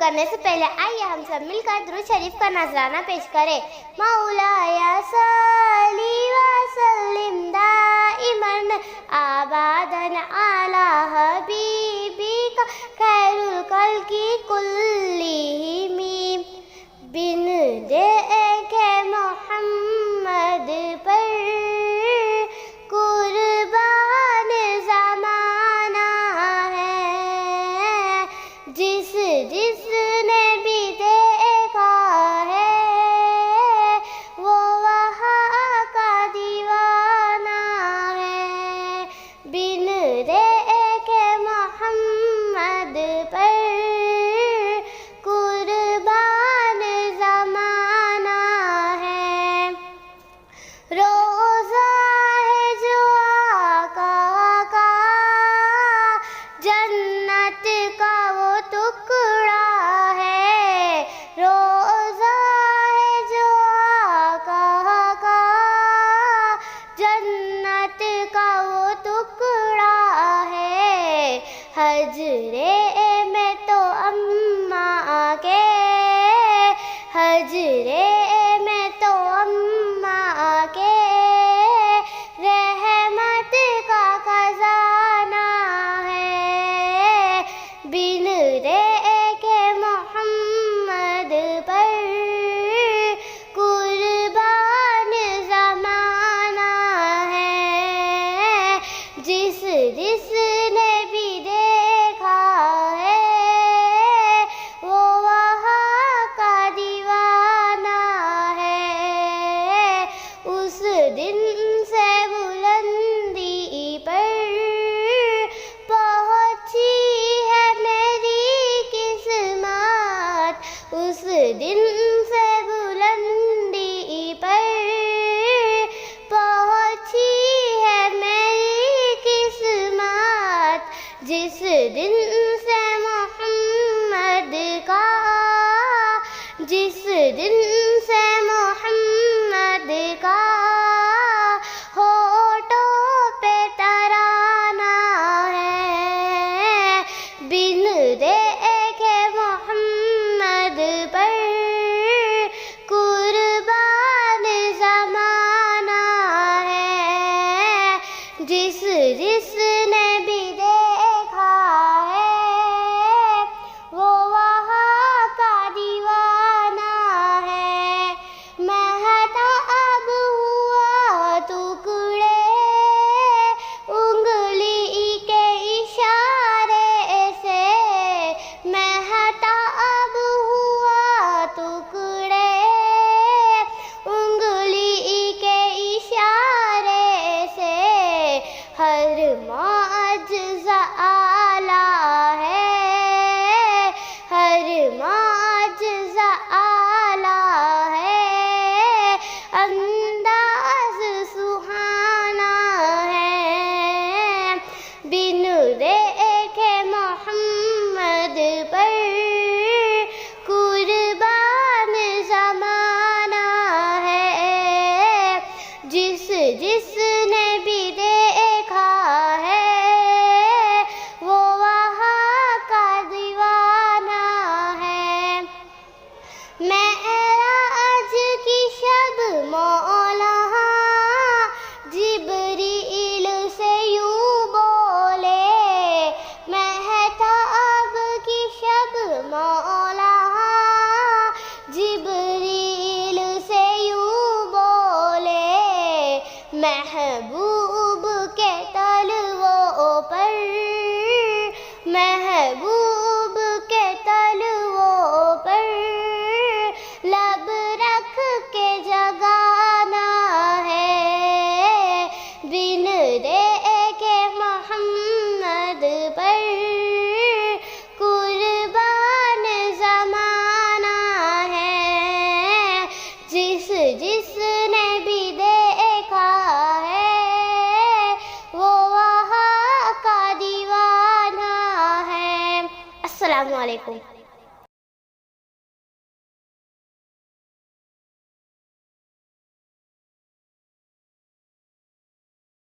کرنے سے پہلے آئیے ہم سب مل کر درود شریف کا نذرانہ پیش کریں۔ مولایا صلی وسلم دائماً ابداً علی حبیبک خیر الخلق کلہم۔ بن دیکھے محمد پر قربان زمانہ ہے، جس نے بھی دیکھا ہے وہ وہاں کا دیوانہ ہے۔ بن دیکھے محمد پر قربان زمانہ ہے۔ روزہ ہے جو آقا کا جنت کا وہ ٹکڑا ہے۔ روزہ ہے جو آقا کا جنت کا وہ ٹکڑا ہے۔ حجرے میں تو اماں کے، حجرے میں تو اماں کے رحمت کا خزانہ ہے۔ بن دیکھے محمد پر قربان زمانہ ہے، جس نے بھی دیکھا ہے وہ وہاں کا دیوانہ ہے۔ اس دن سے بلندی پر پہنچی ہے میری قسمت، اس دن سے بلندی پر پہنچی ہے میری قسمت، جس دن سے محمد کا، جس دن سے محمد کا ہونٹوں پہ ترانہ ہے۔ بن دیکھے محمد پر قربان زمانہ ہے، جس نے بھی دیکھا ہے وہ وہاں کا دیوانہ ہے۔ مہتاب ہوا ٹکڑے انگلی کے اشارے سے، مہتاب ہوا ٹکڑے انگلی کے اشارے سے۔ ہر معجزہ اعلیٰ ہے، ہر معجزہ اعلیٰ ہے، انداز سہانا ہے۔ بن دیکھے محمد پر قربان زمانہ ہے، جس نے بھی دیکھا ہے وہ وہاں کا دیوانہ ہے۔ معراج کی شب مولا جبریل سے یوں بولے، مہتاب کی شب مولا جبریل سے یوں بولے، محبوب کے تلووں پر، محبوب کے تلووں پر لب رکھ کے جگانا ہے۔ بن دیکھے محمد پر قربان زمانہ ہے، جس نے بھی دیکھا ہے وہ وہاں کا دیوانہ ہے۔ السلام علیکم۔